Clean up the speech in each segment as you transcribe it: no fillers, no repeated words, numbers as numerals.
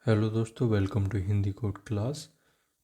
Hello दोस्तों, welcome to Hindi code class.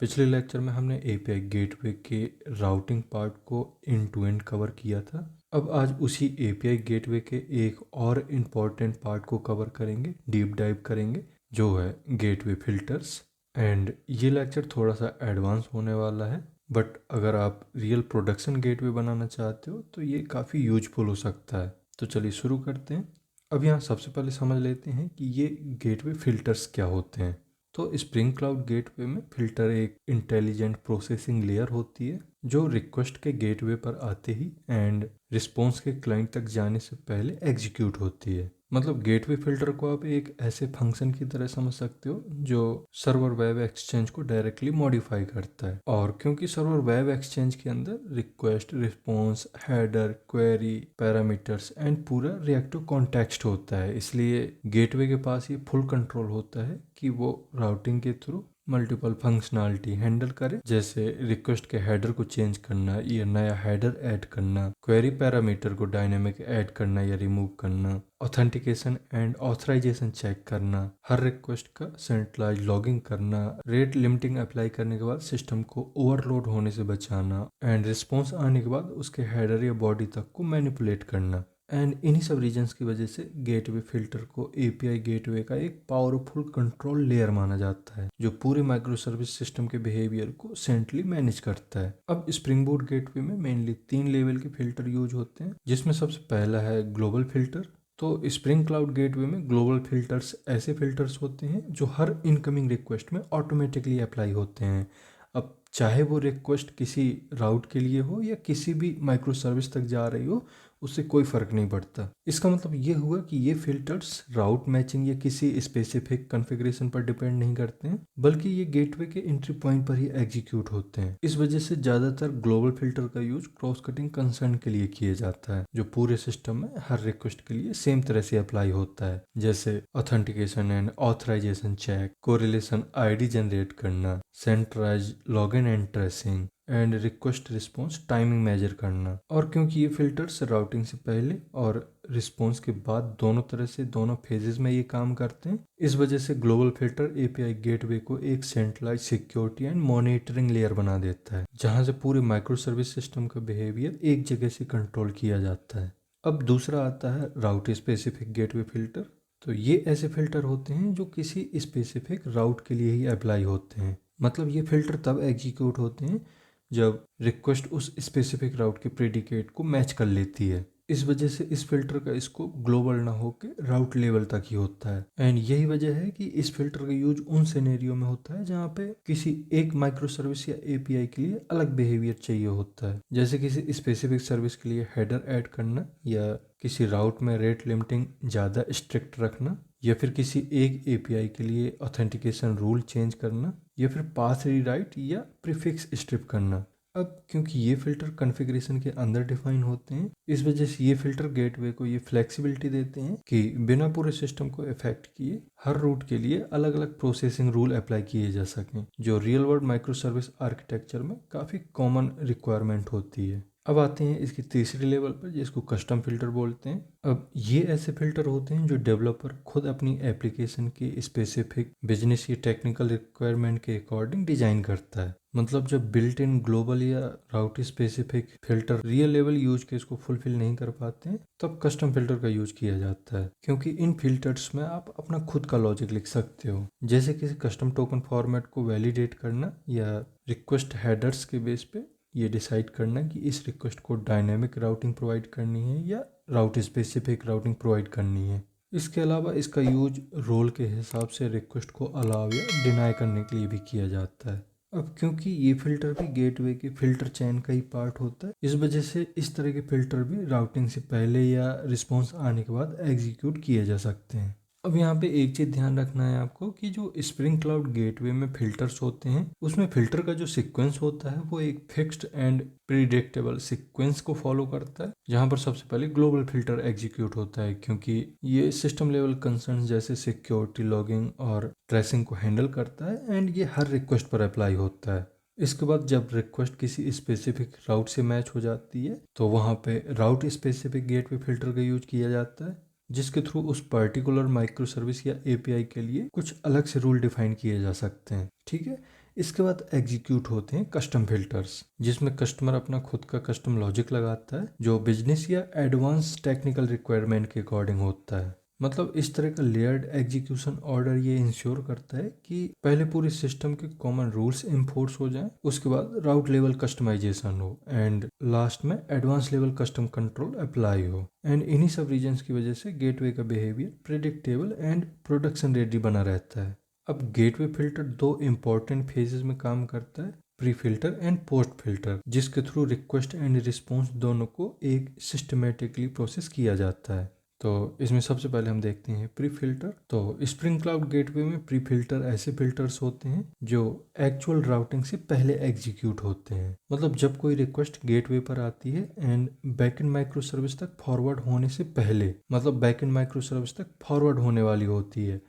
पिछले lecture में हमने एपीआई गेटवे के राउटिंग पार्ट को एंड टू एंड कवर किया था। अब आज उसी एपीआई गेटवे के एक और इम्पॉर्टेंट पार्ट को कवर करेंगे, डीप डाइव करेंगे, जो है गेटवे फिल्टर्स। एंड ये लेक्चर थोड़ा सा एडवांस होने वाला है, बट अगर आप रियल प्रोडक्शन गेटवे बनाना चाहते हो तो ये काफ़ी यूजफुल हो सकता है। तो चलिए शुरू करते हैं। अब यहाँ सबसे पहले समझ लेते हैं कि ये गेटवे फिल्टर्स क्या होते हैं। तो स्प्रिंग क्लाउड गेटवे में फिल्टर एक इंटेलिजेंट प्रोसेसिंग लेयर होती है जो रिक्वेस्ट के गेटवे पर आते ही एंड रिस्पॉन्स के क्लाइंट तक जाने से पहले एग्जीक्यूट होती है। मतलब गेटवे फिल्टर को आप एक ऐसे फंक्शन की तरह समझ सकते हो जो सर्वर वेब एक्सचेंज को डायरेक्टली मॉडिफाई करता है। और क्योंकि सर्वर वेब एक्सचेंज के अंदर request, response, header, query, parameters and पूरा रिएक्टिव कॉन्टेक्स्ट होता है, इसलिए गेटवे के पास ये फुल कंट्रोल होता है कि वो राउटिंग के थ्रू मल्टीपल फंक्शनैलिटी हैंडल करे, जैसे रिक्वेस्ट के हेडर को चेंज करना या नया हेडर ऐड करना, क्वेरी पैरामीटर को डायनेमिक ऐड करना या रिमूव करना, ऑथेंटिकेशन एंड ऑथराइजेशन चेक करना, हर रिक्वेस्ट का सेंट्रलाइज लॉगिंग करना, रेट लिमिटिंग अप्लाई करने के बाद सिस्टम को ओवरलोड होने से बचाना एंड रिस्पॉन्स आने के बाद उसके हेडर या बॉडी तक को मैनिपुलेट करना। एंड इन्हीं सब रीजन्स की वजह से गेटवे फिल्टर को एपीआई गेटवे का एक पावरफुल कंट्रोल लेयर माना जाता है जो पूरे माइक्रो सर्विस सिस्टम के बिहेवियर को सेंट्रली मैनेज करता है। अब स्प्रिंग बूट गेटवे में मेनली 3 लेवल के फिल्टर यूज होते हैं, जिसमें सबसे पहला है ग्लोबल फिल्टर। तो स्प्रिंग क्लाउड गेटवे में ग्लोबल फिल्टर्स ऐसे फिल्टर्स होते हैं जो हर इनकमिंग रिक्वेस्ट में ऑटोमेटिकली अप्लाई होते हैं। अब चाहे वो रिक्वेस्ट किसी राउट के लिए हो या किसी भी माइक्रो सर्विस तक जा रही हो, उससे कोई फ़र्क नहीं पड़ता। इसका मतलब ये हुआ कि ये फिल्टर्स राउट मैचिंग या किसी स्पेसिफिक कॉन्फ़िगरेशन पर डिपेंड नहीं करते हैं, बल्कि ये गेटवे के एंट्री पॉइंट पर ही एग्जीक्यूट होते हैं। इस वजह से ज़्यादातर ग्लोबल फिल्टर का यूज क्रॉस कटिंग कंसर्न के लिए किया जाता है, जो पूरे सिस्टम में हर रिक्वेस्ट के लिए सेम तरह से अप्लाई होता है, जैसे authentication and authorisation check, correlation ID generate करना, centralize logging and tracing and request response timing measure करना। और क्योंकि ये फिल्टर्स राउटिंग से पहले और रिस्पॉन्स के बाद दोनों तरह से दोनों फेजेस में ये काम करते हैं, इस वजह से ग्लोबल फिल्टर एपीआई गेटवे को एक centralise security and monitoring layer बना देता है, जहां से पूरे माइक्रो सर्विस सिस्टम का बिहेवियर एक जगह से कंट्रोल किया जाता है। अब दूसरा आता है राउट स्पेसिफिक गेटवे फिल्टर। तो ये ऐसे फिल्टर होते हैं जो किसी स्पेसिफिक राउट के लिए ही अप्लाई होते हैं। मतलब ये फिल्टर तब एग्जीक्यूट होते हैं जब रिक्वेस्ट उस स्पेसिफिक राउट के प्रेडिकेट को मैच कर लेती है। इस वजह से इस फिल्टर का स्कोप ग्लोबल ना होकर राउट लेवल तक ही होता है। एंड यही वजह है कि इस फिल्टर का यूज उन सिनेरियो में होता है जहाँ पे किसी एक माइक्रो सर्विस या एपीआई के लिए अलग बिहेवियर चाहिए होता है, जैसे किसी स्पेसिफिक सर्विस के लिए हेडर ऐड करना, या किसी राउट में रेट लिमिटिंग ज़्यादा स्ट्रिक्ट रखना, या फिर किसी एक एपीआई के लिए ऑथेंटिकेशन रूल चेंज करना, या फिर पाथ रीराइट या प्रीफिक्स स्ट्रिप करना। अब क्योंकि ये फिल्टर कॉन्फ़िगरेशन के अंदर डिफाइन होते हैं, इस वजह से ये फिल्टर गेटवे को ये फ्लेक्सिबिलिटी देते हैं कि बिना पूरे सिस्टम को इफेक्ट किए हर रूट के लिए अलग अलग प्रोसेसिंग रूल अप्लाई किए जा सकें, जो real world micro service architecture में काफ़ी कॉमन रिक्वायरमेंट होती है। अब आते हैं इसकी तीसरी लेवल पर, जिसको कस्टम फिल्टर बोलते हैं। अब ये ऐसे फिल्टर होते हैं जो डेवलपर खुद अपनी एप्लीकेशन के स्पेसिफिक बिजनेस या टेक्निकल रिक्वायरमेंट के अकॉर्डिंग डिजाइन करता है। मतलब जब बिल्ट इन ग्लोबल या route specific filter real level use case को फुलफिल नहीं कर पाते हैं, तब कस्टम फिल्टर का यूज किया जाता है। क्योंकि इन फिल्टर्स में आप अपना खुद का लॉजिक लिख सकते हो, जैसे किसी कस्टम टोकन फॉर्मेट को वैलिडेट करना या रिक्वेस्ट हेडर्स के बेस पे ये डिसाइड करना कि इस रिक्वेस्ट को डायनेमिक राउटिंग प्रोवाइड करनी है या राउट स्पेसिफिक राउटिंग प्रोवाइड करनी है। इसके अलावा इसका यूज रोल के हिसाब से रिक्वेस्ट को अलाउ या डिनाई करने के लिए भी किया जाता है। अब क्योंकि ये फिल्टर भी गेटवे के फिल्टर चैन का ही पार्ट होता है, इस वजह से इस तरह के फिल्टर भी राउटिंग से पहले या रिस्पॉन्स आने के बाद एग्जीक्यूट किए जा सकते हैं। अब यहाँ पे एक चीज़ ध्यान रखना है आपको कि जो स्प्रिंग क्लाउड गेटवे में फिल्टर्स होते हैं, उसमें फिल्टर का जो सीक्वेंस होता है वो एक फिक्स्ड एंड प्रिडिक्टेबल सीक्वेंस को फॉलो करता है, जहाँ पर सबसे पहले ग्लोबल फिल्टर एग्जीक्यूट होता है, क्योंकि ये सिस्टम लेवल कंसर्न जैसे सिक्योरिटी, लॉगिंग और ट्रेसिंग को हैंडल करता है एंड ये हर रिक्वेस्ट पर अप्लाई होता है। इसके बाद जब रिक्वेस्ट किसी स्पेसिफिक राउट से मैच हो जाती है तो वहाँ पे राउट स्पेसिफिक गेटवे फिल्टर का यूज किया जाता है। जिसके थ्रू उस पर्टिकुलर माइक्रो सर्विस या एपीआई के लिए कुछ अलग से रूल डिफाइन किए जा सकते हैं। ठीक है, इसके बाद एग्जीक्यूट होते हैं कस्टम फिल्टर्स, जिसमें कस्टमर अपना खुद का कस्टम लॉजिक लगाता है जो बिजनेस या एडवांस टेक्निकल रिक्वायरमेंट के अकॉर्डिंग होता है। मतलब इस तरह का लेयर्ड एग्जीक्यूशन ऑर्डर ये इंश्योर करता है कि पहले पूरे सिस्टम के कॉमन रूल्स इन्फोर्स हो जाएं, उसके बाद राउट लेवल कस्टमाइजेशन हो एंड लास्ट में advance level custom control apply हो। एंड इन्हीं सब रीजंस की वजह से गेटवे का behaviour predictable and production ready बना रहता है। अब गेटवे फिल्टर दो इंपॉर्टेंट फेजेस में काम करता है, pre filter and post filter, जिसके थ्रू रिक्वेस्ट एंड रिस्पॉन्स दोनों को एक सिस्टमेटिकली प्रोसेस किया जाता है। तो इसमें सबसे पहले हम देखते हैं प्री फिल्टर। तो स्प्रिंग क्लाउड गेटवे में प्री फिल्टर ऐसे फिल्टर्स होते हैं जो एक्चुअल राउटिंग से पहले एग्जीक्यूट होते हैं। मतलब जब कोई रिक्वेस्ट गेटवे पर आती है एंड बैकएंड माइक्रो सर्विस तक फॉरवर्ड होने से पहले, मतलब बैकएंड माइक्रो सर्विस तक फॉरवर्ड होने वाली होती है,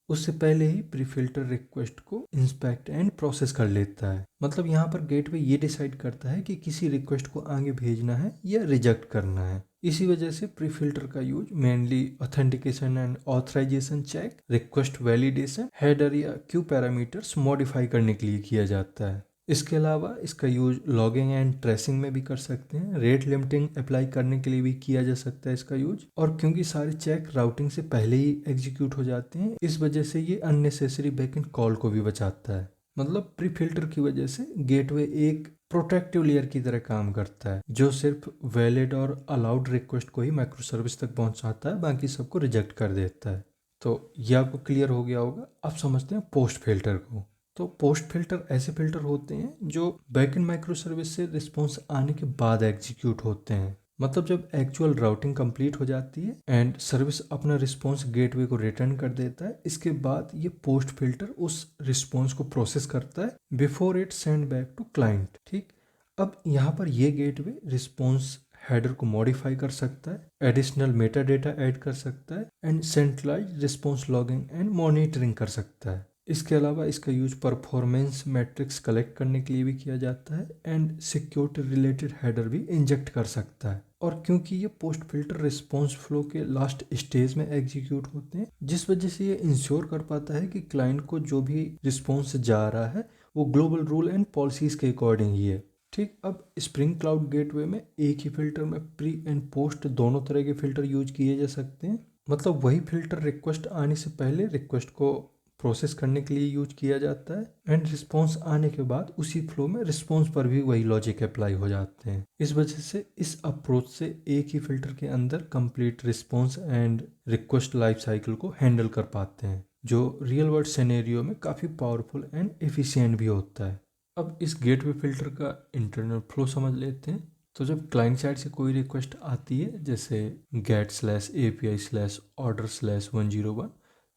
उससे पहले ही प्री फिल्टर रिक्वेस्ट को इंस्पेक्ट एंड प्रोसेस कर लेता है। मतलब यहाँ पर गेटवे ये डिसाइड करता है कि किसी रिक्वेस्ट को आगे भेजना है या रिजेक्ट करना है। इसी वजह से प्री फिल्टर का use mainly authentication and authorisation check, request validation, header या क्यू पैरामीटर्स मॉडिफाई करने के लिए किया जाता है। इसके अलावा इसका यूज लॉगिंग एंड ट्रेसिंग में भी कर सकते हैं, रेट लिमिटिंग अप्लाई करने के लिए भी किया जा सकता है इसका यूज। और क्योंकि सारे चेक राउटिंग से पहले ही एग्जीक्यूट हो जाते हैं, इस वजह से ये अननेसेसरी बैकएंड कॉल को भी बचाता है। मतलब प्री फिल्टर की वजह से गेटवे एक प्रोटेक्टिव लेयर की तरह काम करता है जो सिर्फ वैलिड और अलाउड रिक्वेस्ट को ही माइक्रो सर्विस तक पहुंचाता है, बाकी सबको रिजेक्ट कर देता है। तो ये आपको क्लियर हो गया होगा। अब समझते हैं पोस्ट फिल्टर को। तो पोस्ट फिल्टर ऐसे फिल्टर होते हैं जो बैकएंड माइक्रो सर्विस से रिस्पॉन्स आने के बाद एग्जीक्यूट होते हैं। मतलब जब एक्चुअल राउटिंग कंप्लीट हो जाती है एंड सर्विस अपना रिस्पॉन्स गेटवे को रिटर्न कर देता है, इसके बाद ये पोस्ट फिल्टर उस रिस्पॉन्स को प्रोसेस करता है before it send back to client. ठीक, अब यहाँ पर ये गेटवे रिस्पॉन्स हेडर को मॉडिफाई कर सकता है, एडिशनल मेटा डेटा ऐड कर सकता है and centralise response logging and monitoring कर सकता है। इसके अलावा इसका यूज परफॉर्मेंस मैट्रिक्स कलेक्ट करने के लिए भी किया जाता है एंड सिक्योरिटी रिलेटेड हेडर भी इंजेक्ट कर सकता है। और क्योंकि ये पोस्ट फिल्टर रिस्पॉन्स फ्लो के लास्ट स्टेज में एग्जीक्यूट होते हैं, जिस वजह से ये इंश्योर कर पाता है कि क्लाइंट को जो भी रिस्पॉन्स जा रहा है वो ग्लोबल रूल एंड पॉलिसीज के अकॉर्डिंग ही है। ठीक, अब स्प्रिंग क्लाउड गेटवे में एक ही फिल्टर में प्री एंड पोस्ट दोनों तरह के फिल्टर यूज किए जा सकते हैं। मतलब वही फिल्टर रिक्वेस्ट आने से पहले रिक्वेस्ट को प्रोसेस करने के लिए यूज किया जाता है एंड रिस्पॉन्स आने के बाद उसी फ्लो में रिस्पॉन्स पर भी वही लॉजिक अप्लाई हो जाते हैं। इस वजह से इस अप्रोच से एक ही फिल्टर के अंदर complete response and request life cycle को हैंडल कर पाते हैं, जो रियल वर्ल्ड सिनेरियो में काफ़ी पावरफुल एंड एफिशिएंट भी होता है। अब इस गेटवे फिल्टर का इंटरनल फ्लो समझ लेते हैं। तो जब क्लाइंट साइड से कोई रिक्वेस्ट आती है जैसे get/API/order/101,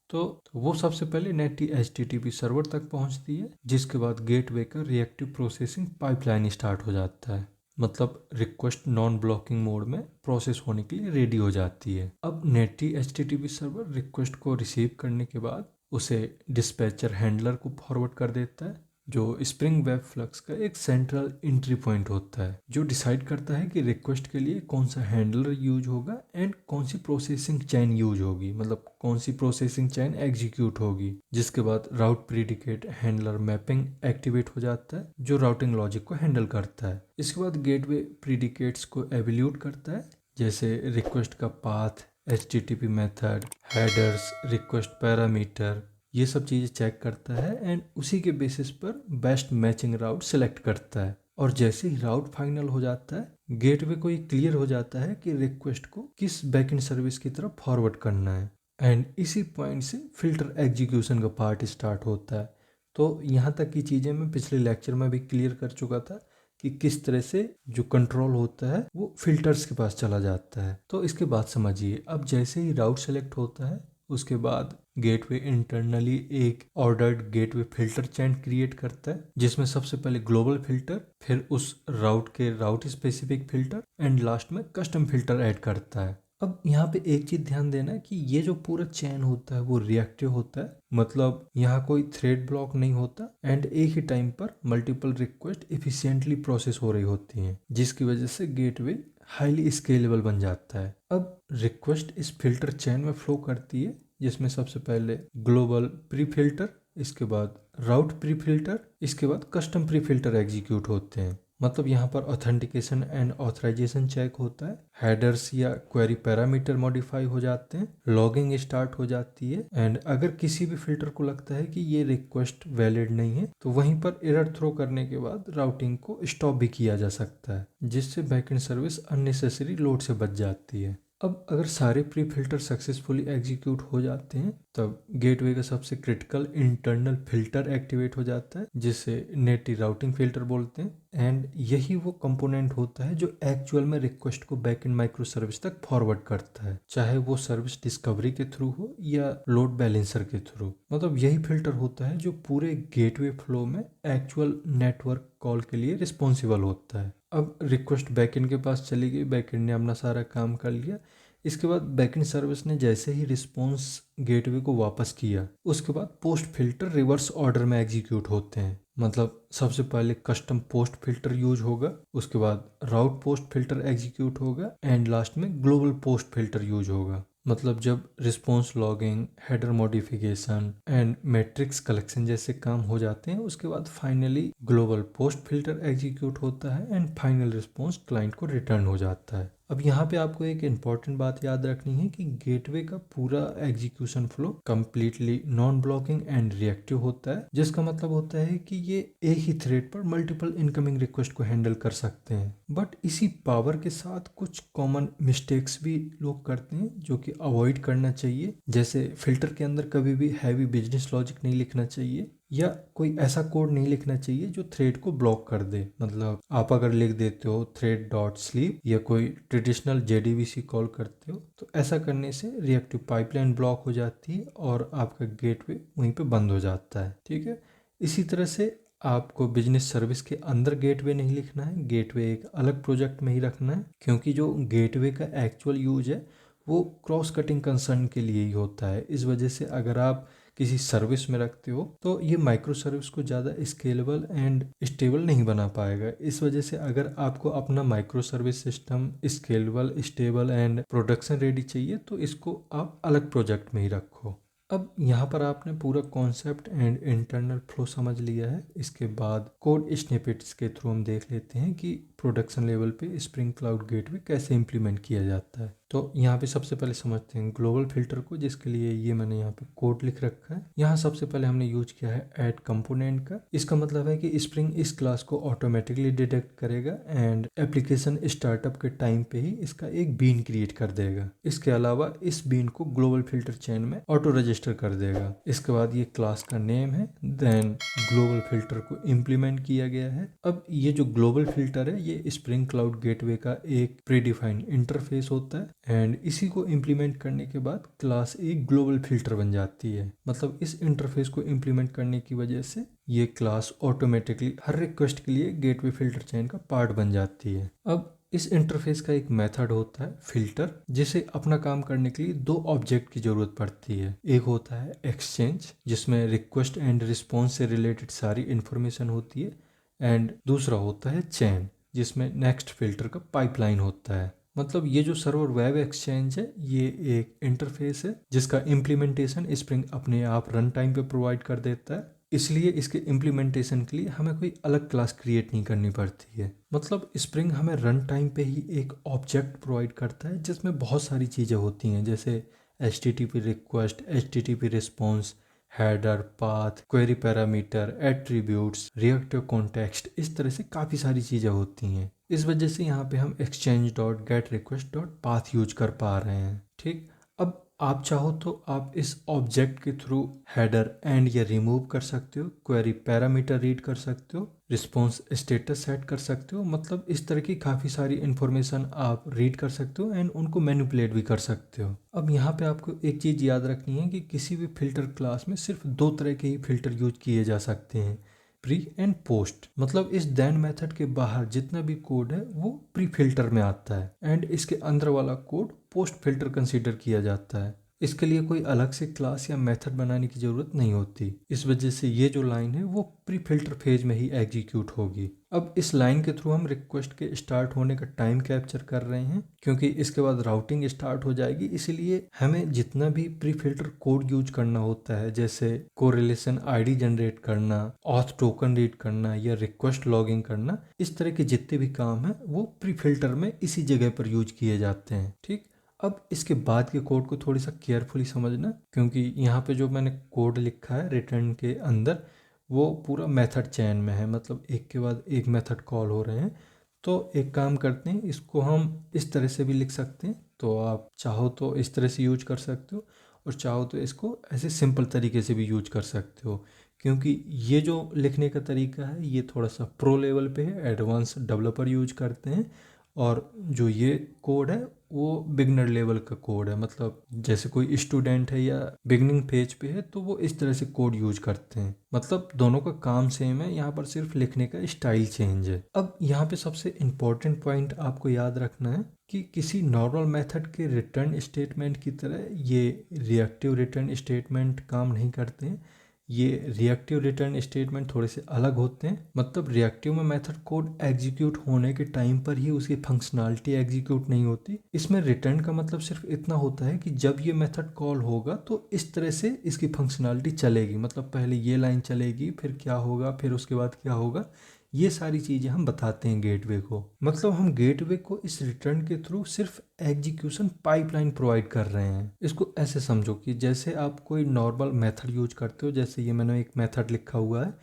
तो वो सबसे पहले नेट HTTP सर्वर तक पहुंचती है, जिसके बाद गेटवे का रिएक्टिव प्रोसेसिंग पाइपलाइन स्टार्ट हो जाता है। मतलब रिक्वेस्ट नॉन ब्लॉकिंग मोड में प्रोसेस होने के लिए रेडी हो जाती है। अब नेट HTTP सर्वर रिक्वेस्ट को रिसीव करने के बाद उसे डिस्पैचर हैंडलर को फॉरवर्ड कर देता है, जो स्प्रिंग वेब फ्लक्स का एक सेंट्रल एंट्री पॉइंट होता है, जो डिसाइड करता है कि रिक्वेस्ट के लिए कौन सा हैंडलर यूज होगा एंड कौन सी प्रोसेसिंग चेन यूज होगी, मतलब कौन सी प्रोसेसिंग चेन एग्जीक्यूट होगी। जिसके बाद राउट प्रीडिकेट हैंडलर मैपिंग एक्टिवेट हो जाता है, जो राउटिंग लॉजिक को हैंडल करता है। इसके बाद गेटवे प्रीडिकेट्स को एवेल्यूट करता है, जैसे रिक्वेस्ट का path, HTTP method, headers, request parameter, ये सब चीज़ें चेक करता है एंड उसी के बेसिस पर बेस्ट मैचिंग राउट सिलेक्ट करता है। और जैसे ही राउट फाइनल हो जाता है, गेटवे को ये क्लियर हो जाता है कि रिक्वेस्ट को किस बैकएंड सर्विस की तरफ फॉरवर्ड करना है एंड इसी पॉइंट से फिल्टर एग्जीक्यूशन का पार्ट स्टार्ट होता है। तो यहाँ तक की चीज़ें मैं पिछले लेक्चर में भी क्लियर कर चुका था कि किस तरह से जो कंट्रोल होता है वो फिल्टर्स के पास चला जाता है। तो इसके बाद समझिए, अब जैसे ही राउट सेलेक्ट होता है उसके बाद गेटवे इंटरनली एक ordered gateway filter chain create करता है, जिसमें सबसे पहले ग्लोबल फिल्टर, फिर उस राउट के राउट स्पेसिफिक फिल्टर एंड लास्ट में कस्टम फिल्टर ऐड करता है। अब यहाँ पे एक चीज ध्यान देना कि ये जो पूरा चेन होता है वो रिएक्टिव होता है, मतलब यहाँ कोई थ्रेड ब्लॉक नहीं होता एंड एक ही टाइम पर मल्टीपल रिक्वेस्ट एफिशिएंटली प्रोसेस हो रही होती हैं, जिसकी वजह से गेटवे हाईली स्केलेबल बन जाता है। अब रिक्वेस्ट इस फिल्टर चेन में फ्लो करती है, जिसमें सबसे पहले ग्लोबल प्री फिल्टर, इसके बाद राउट प्री फिल्टर, इसके बाद कस्टम प्री फिल्टर एग्जीक्यूट होते हैं। मतलब यहाँ पर ऑथेंटिकेशन एंड ऑथराइजेशन चेक होता है, हेडर्स या क्वेरी पैरामीटर मॉडिफाई हो जाते हैं, लॉगिंग स्टार्ट हो जाती है, एंड अगर किसी भी फिल्टर को लगता है कि ये रिक्वेस्ट वैलिड नहीं है तो वहीं पर एरर थ्रो करने के बाद राउटिंग को स्टॉप भी किया जा सकता है, जिससे बैकएंड सर्विस अननेसेसरी लोड से बच जाती है। अब अगर सारे प्री फिल्टर सक्सेसफुली एग्जीक्यूट हो जाते हैं तब गेटवे का सबसे क्रिटिकल इंटरनल फिल्टर एक्टिवेट हो जाता है, जिसे नेटिव राउटिंग फिल्टर बोलते हैं। एंड यही वो कंपोनेंट होता है जो एक्चुअल में रिक्वेस्ट को बैकएंड माइक्रो सर्विस तक फॉरवर्ड करता है, चाहे वो सर्विस डिस्कवरी के थ्रू हो या लोड बैलेंसर के थ्रू। मतलब यही फिल्टर होता है जो पूरे गेटवे फ्लो में एक्चुअल नेटवर्क कॉल के लिए रिस्पॉन्सिबल होता है। अब रिक्वेस्ट बैकएंड के पास चली गई, बैकएंड ने अपना सारा काम कर लिया। इसके बाद बैकएंड सर्विस ने जैसे ही रिस्पॉन्स गेटवे को वापस किया, उसके बाद पोस्ट फिल्टर रिवर्स ऑर्डर में एग्जीक्यूट होते हैं। मतलब सबसे पहले कस्टम पोस्ट फिल्टर यूज होगा, उसके बाद राउट पोस्ट फिल्टर एग्जीक्यूट होगा, एंड लास्ट में ग्लोबल पोस्ट फिल्टर यूज होगा। मतलब जब response logging, header modification and matrix collection जैसे काम हो जाते हैं, उसके बाद finally global post filter execute होता है एंड फाइनल रिस्पॉन्स क्लाइंट को रिटर्न हो जाता है। अब यहाँ पे आपको एक इम्पॉर्टेंट बात याद रखनी है कि गेटवे का पूरा execution flow completely non blocking and reactive होता है, जिसका मतलब होता है कि ये एक ही थ्रेड पर मल्टीपल इनकमिंग रिक्वेस्ट को हैंडल कर सकते हैं। बट इसी पावर के साथ कुछ कॉमन मिस्टेक्स भी लोग करते हैं जो कि अवॉइड करना चाहिए। जैसे फिल्टर के अंदर कभी भी हैवी बिजनेस लॉजिक नहीं लिखना चाहिए, या कोई ऐसा कोड नहीं लिखना चाहिए जो थ्रेड को ब्लॉक कर दे। मतलब आप अगर लिख देते हो थ्रेड डॉट स्लीप या कोई ट्रेडिशनल जेडीबीसी कॉल करते हो, तो ऐसा करने से रिएक्टिव पाइपलाइन ब्लॉक हो जाती है और आपका गेटवे वहीं पे बंद हो जाता है। ठीक है, इसी तरह से आपको बिजनेस सर्विस के अंदर गेटवे नहीं लिखना है, गेटवे एक अलग प्रोजेक्ट में ही रखना है, क्योंकि जो गेटवे का एक्चुअल यूज है वो क्रॉस कटिंग कंसर्न के लिए ही होता है। इस वजह से अगर आप किसी सर्विस में रखते हो तो ये माइक्रो सर्विस को ज़्यादा स्केलेबल एंड स्टेबल नहीं बना पाएगा। इस वजह से अगर आपको अपना micro service system scalable, stable and production ready चाहिए तो इसको आप अलग प्रोजेक्ट में ही रखो। अब यहाँ पर आपने पूरा कॉन्सेप्ट एंड इंटरनल फ्लो समझ लिया है। इसके बाद कोड स्निपेट्स के थ्रू हम देख लेते हैं कि प्रोडक्शन लेवल पे स्प्रिंग क्लाउड गेटवे कैसे इंप्लीमेंट किया जाता है। तो यहाँ पे सबसे पहले समझते हैं ग्लोबल फिल्टर को, जिसके लिए ये मैंने यहाँ पे कोड लिख रखा है। यहाँ सबसे पहले हमने यूज किया है ऐड कंपोनेंट का। इसका मतलब है कि स्प्रिंग इस क्लास को ऑटोमेटिकली डिटेक्ट करेगा एंड एप्लीकेशन स्टार्टअप के टाइम पे ही इसका एक बीन क्रिएट कर देगा। इसके अलावा इस बीन को ग्लोबल फिल्टर चेन में ऑटो रजिस्टर कर देगा। इसके बाद ये क्लास का नेम है, देन ग्लोबल फिल्टर को इम्प्लीमेंट किया गया है। अब ये जो ग्लोबल फिल्टर है ये स्प्रिंग क्लाउड गेटवे का एक प्रीडिफाइंड इंटरफेस होता है, एंड इसी को इम्प्लीमेंट करने के बाद क्लास एक ग्लोबल फिल्टर बन जाती है। मतलब इस इंटरफेस को इम्प्लीमेंट करने की वजह से ये क्लास ऑटोमेटिकली हर रिक्वेस्ट के लिए गेटवे फिल्टर चेन का पार्ट बन जाती है। अब इस इंटरफेस का एक मेथड होता है फिल्टर, जिसे अपना काम करने के लिए दो ऑब्जेक्ट की जरूरत पड़ती है। एक होता है एक्सचेंज, जिसमें रिक्वेस्ट एंड रिस्पॉन्स से रिलेटेड सारी इंफॉर्मेशन होती है, एंड दूसरा होता है चेन, जिसमें नेक्स्ट फिल्टर का पाइपलाइन होता है। मतलब ये जो सर्वर वेब एक्सचेंज है ये एक इंटरफेस है जिसका इम्प्लीमेंटेशन स्प्रिंग अपने आप रन टाइम पे प्रोवाइड कर देता है, इसलिए इसके इम्प्लीमेंटेशन के लिए हमें कोई अलग क्लास क्रिएट नहीं करनी पड़ती है। मतलब स्प्रिंग हमें रन टाइम पे ही एक ऑब्जेक्ट प्रोवाइड करता है जिसमें बहुत सारी चीज़ें होती हैं, जैसे HTTP request, HTTP response, header, path, query parameter, attributes, reactive context, इस तरह से काफ़ी सारी चीज़ें होती हैं। इस वजह से यहाँ पे हम exchange dot gate request dot path use कर पा रहे हैं। ठीक, अब आप चाहो तो आप इस ऑब्जेक्ट के थ्रू हेडर एंड या रिमूव कर सकते हो, क्वेरी पैरामीटर रीड कर सकते हो, रिस्पॉन्स स्टेटस सेट कर सकते हो। मतलब इस तरह की काफ़ी सारी इन्फॉर्मेशन आप रीड कर सकते हो एंड उनको मैनिपुलेट भी कर सकते हो। अब यहाँ पे आपको एक चीज़ याद रखनी है कि किसी भी फिल्टर क्लास में सिर्फ दो तरह के ही फिल्टर यूज किए जा सकते हैं, प्री एंड पोस्ट। मतलब इस देन मेथड के बाहर जितना भी कोड है वो प्री फिल्टर में आता है, एंड इसके अंदर वाला कोड पोस्ट फिल्टर कंसीडर किया जाता है। इसके लिए कोई अलग से क्लास या मेथड बनाने की जरूरत नहीं होती। इस वजह से ये जो लाइन है वो प्री फिल्टर फेज में ही एग्जीक्यूट होगी। अब इस लाइन के थ्रू हम रिक्वेस्ट के स्टार्ट होने का टाइम कैप्चर कर रहे हैं, क्योंकि इसके बाद राउटिंग स्टार्ट हो जाएगी। इसीलिए हमें जितना भी प्री फिल्टर कोड यूज करना होता है, जैसे कोरिलेशन आईडी जनरेट करना, ऑथ टोकन रीड करना या रिक्वेस्ट लॉगिंग करना, इस तरह के जितने भी काम हैं वो प्री फिल्टर में इसी जगह पर यूज किए जाते हैं। ठीक, अब इसके बाद के कोड को थोड़ी सा केयरफुली समझना, क्योंकि यहाँ पे जो मैंने कोड लिखा है रिटर्न के अंदर वो पूरा मेथड चेन में है, मतलब एक के बाद एक मेथड कॉल हो रहे हैं। तो एक काम करते हैं, इसको हम इस तरह से भी लिख सकते हैं, तो आप चाहो तो इस तरह से यूज कर सकते हो और चाहो तो इसको ऐसे सिंपल तरीके से भी यूज कर सकते हो, क्योंकि ये जो लिखने का तरीका है ये थोड़ा सा प्रो लेवल पे है, एडवांस डेवलपर यूज करते हैं। और जो ये कोड है वो बिगनर लेवल का कोड है, मतलब जैसे कोई स्टूडेंट है या बिगनिंग पेज पे है तो वो इस तरह से कोड यूज करते हैं। मतलब दोनों का काम सेम है, यहाँ पर सिर्फ लिखने का स्टाइल चेंज है। अब यहाँ पे सबसे इम्पोर्टेंट पॉइंट आपको याद रखना है कि किसी नॉर्मल मेथड के रिटर्न स्टेटमेंट की तरह ये रिएक्टिव रिटर्न स्टेटमेंट काम नहीं करते हैं। ये रिएक्टिव रिटर्न स्टेटमेंट थोड़े से अलग होते हैं। मतलब रिएक्टिव में मेथड कोड एग्जीक्यूट होने के टाइम पर ही उसकी फंक्शनैलिटी एग्जीक्यूट नहीं होती। इसमें रिटर्न का मतलब सिर्फ इतना होता है कि जब ये मेथड कॉल होगा तो इस तरह से इसकी फंक्शनैलिटी चलेगी, मतलब पहले ये लाइन चलेगी, फिर क्या होगा, फिर उसके बाद क्या होगा, ये सारी चीज़ें हम बताते हैं गेटवे को। मतलब हम गेटवे को इस रिटर्न के थ्रू सिर्फ एग्जीक्यूशन पाइपलाइन प्रोवाइड कर रहे हैं। इसको ऐसे समझो कि जैसे आप कोई नॉर्मल मेथड यूज करते हो, जैसे ये मैंने एक मेथड लिखा हुआ है,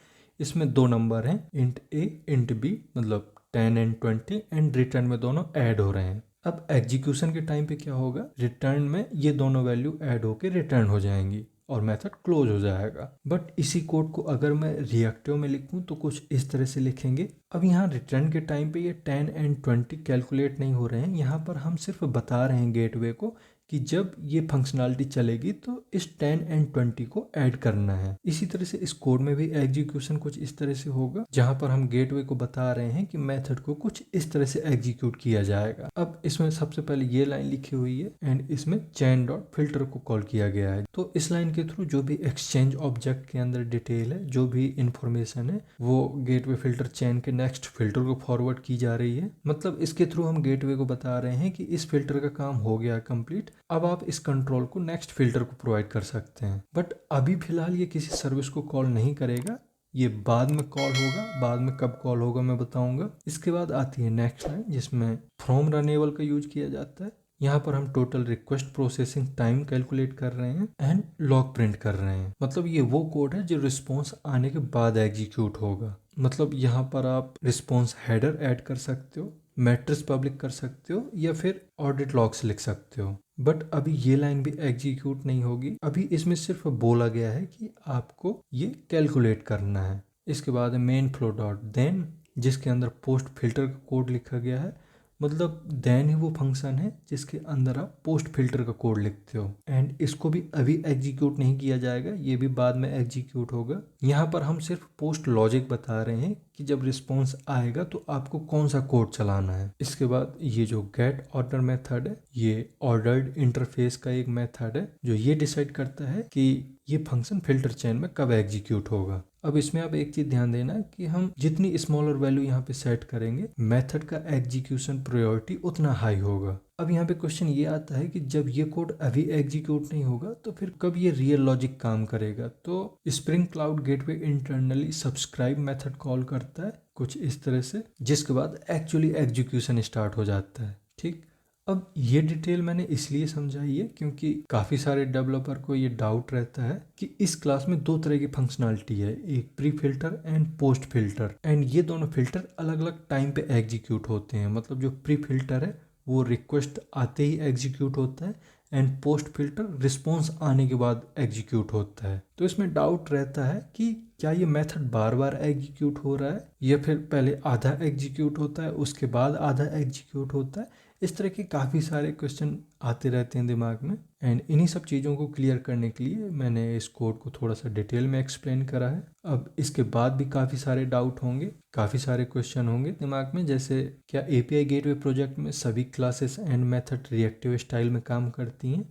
इसमें दो नंबर हैं, इंट ए इंट बी, मतलब 10 एंड 20, एंड रिटर्न में दोनों ऐड हो रहे हैं। अब एग्जीक्यूशन के टाइम पे क्या होगा, रिटर्न में ये दोनों वैल्यू ऐड होके रिटर्न हो जाएंगी और मेथड क्लोज हो जाएगा। बट इसी कोड को अगर मैं रिएक्टिव में लिखूं तो कुछ इस तरह से लिखेंगे। अब यहाँ रिटर्न के टाइम पे ये 10 एंड 20 कैलकुलेट नहीं हो रहे हैं, यहाँ पर हम सिर्फ बता रहे हैं गेटवे को कि जब ये फंक्शनैलिटी चलेगी तो इस 10 एंड 20 को ऐड करना है। इसी तरह से इस कोड में भी एग्जीक्यूशन कुछ इस तरह से होगा, जहां पर हम गेटवे को बता रहे हैं कि मेथड को कुछ इस तरह से एग्जीक्यूट किया जाएगा। अब इसमें सबसे पहले ये लाइन लिखी हुई है एंड इसमें चेन डॉट फिल्टर को कॉल किया गया है। तो इस लाइन के थ्रू जो भी एक्सचेंज ऑब्जेक्ट के अंदर डिटेल है, जो भी इंफॉर्मेशन है, वो गेटवे फिल्टर चेन के नेक्स्ट फिल्टर को फॉरवर्ड की जा रही है। मतलब इसके थ्रू हम गेटवे को बता रहे हैं कि इस फिल्टर का काम हो गया कंप्लीट, अब आप इस कंट्रोल को नेक्स्ट फिल्टर को प्रोवाइड कर सकते हैं। बट अभी फिलहाल ये किसी सर्विस को कॉल नहीं करेगा, ये बाद में कॉल होगा। बाद में कब कॉल होगा मैं बताऊंगा। इसके बाद आती है नेक्स्ट लाइन, जिसमें फ्रॉम रनेबल का यूज किया जाता है। यहाँ पर हम total request processing time calculate कर रहे हैं एंड लॉग प्रिंट कर रहे हैं। मतलब ये वो कोड है जो रिस्पॉन्स आने के बाद एग्जीक्यूट होगा। मतलब यहाँ पर आप रिस्पॉन्स हेडर ऐड कर सकते हो, मैट्रिक्स पब्लिक कर सकते हो या फिर ऑडिट लॉग्स लिख सकते हो। बट अभी ये लाइन भी एग्जीक्यूट नहीं होगी। अभी इसमें सिर्फ बोला गया है कि आपको ये कैलकुलेट करना है। इसके बाद मेन फ्लो डॉट देन, जिसके अंदर पोस्ट फिल्टर का कोड लिखा गया है। मतलब देन ही वो फंक्शन है जिसके अंदर आप पोस्ट फिल्टर का कोड लिखते हो, एंड इसको भी अभी एग्जीक्यूट नहीं किया जाएगा, ये भी बाद में एग्जीक्यूट होगा। यहाँ पर हम सिर्फ पोस्ट लॉजिक बता रहे हैं कि जब रिस्पॉन्स आएगा तो आपको कौन सा कोड चलाना है। इसके बाद ये जो गेट ऑर्डर मेथड है, ये ऑर्डर्ड इंटरफेस का एक मेथड है जो ये डिसाइड करता है कि ये फंक्शन फिल्टर चेन में कब एग्जीक्यूट होगा। अब इसमें आप एक चीज ध्यान देना कि हम जितनी स्मॉलर वैल्यू यहाँ पे सेट करेंगे, मेथड का एग्जीक्यूशन प्रायोरिटी उतना हाई होगा। अब यहाँ पे क्वेश्चन ये आता है कि जब ये कोड अभी एग्जीक्यूट नहीं होगा तो फिर कब ये रियल लॉजिक काम करेगा। तो spring cloud gateway internally subscribe method call करता है कुछ इस तरह से, जिसके बाद एक्चुअली एग्जीक्यूशन स्टार्ट हो जाता है। ठीक, अब ये डिटेल मैंने इसलिए समझाई है क्योंकि काफ़ी सारे डेवलपर को ये डाउट रहता है कि इस क्लास में दो तरह की फंक्शनैलिटी है, एक pre filter and post filter, and ये दोनों फिल्टर अलग अलग टाइम पे एग्जीक्यूट होते हैं। मतलब जो प्री फिल्टर है वो रिक्वेस्ट आते ही एग्जीक्यूट होता है एंड पोस्ट फिल्टर रिस्पॉन्स आने के बाद एग्जीक्यूट होता है। तो इसमें डाउट रहता है कि क्या ये मेथड बार बार एग्जीक्यूट हो रहा है या फिर पहले आधा एग्जीक्यूट होता है उसके बाद आधा एग्जीक्यूट होता है। इस तरह के काफ़ी सारे क्वेश्चन आते रहते हैं दिमाग में, एंड इन्हीं सब चीज़ों को क्लियर करने के लिए मैंने इस कोड को थोड़ा सा डिटेल में एक्सप्लेन करा है। अब इसके बाद भी काफ़ी सारे डाउट होंगे, काफ़ी सारे क्वेश्चन होंगे दिमाग में, जैसे क्या एपीआई गेटवे प्रोजेक्ट में सभी classes and method reactive style में काम करती हैं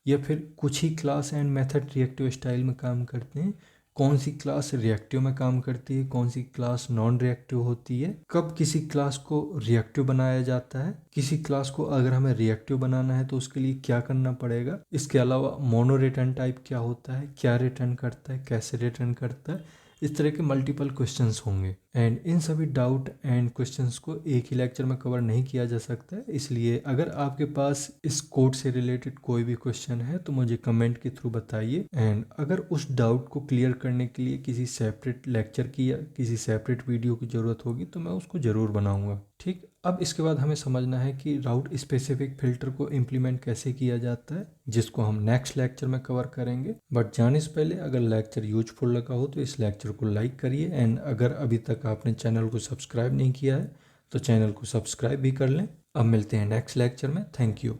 या फिर कुछ ही class and method reactive style में काम करते हैं। कौन सी क्लास रिएक्टिव में काम करती है, कौन सी क्लास नॉन रिएक्टिव होती है, कब किसी क्लास को रिएक्टिव बनाया जाता है, किसी क्लास को अगर हमें रिएक्टिव बनाना है तो उसके लिए क्या करना पड़ेगा। इसके अलावा मोनो रिटर्न टाइप क्या होता है, क्या रिटर्न करता है, कैसे रिटर्न करता है। इस तरह के मल्टीपल क्वेश्चंस होंगे एंड इन सभी डाउट एंड क्वेश्चंस को एक ही लेक्चर में कवर नहीं किया जा सकता है। इसलिए अगर आपके पास इस कोड से रिलेटेड कोई भी क्वेश्चन है तो मुझे कमेंट के थ्रू बताइए एंड अगर उस डाउट को क्लियर करने के लिए किसी सेपरेट लेक्चर की या किसी सेपरेट वीडियो की ज़रूरत होगी तो मैं उसको ज़रूर बनाऊंगा। ठीक, अब इसके बाद हमें समझना है कि राउट स्पेसिफिक फिल्टर को इम्प्लीमेंट कैसे किया जाता है, जिसको हम नेक्स्ट लेक्चर में कवर करेंगे। बट जाने से पहले अगर लेक्चर यूजफुल लगा हो तो इस लेक्चर को लाइक करिए एंड अगर अभी तक आपने चैनल को सब्सक्राइब नहीं किया है तो चैनल को सब्सक्राइब भी कर लें। अब मिलते हैं नेक्स्ट लेक्चर में। Thank you.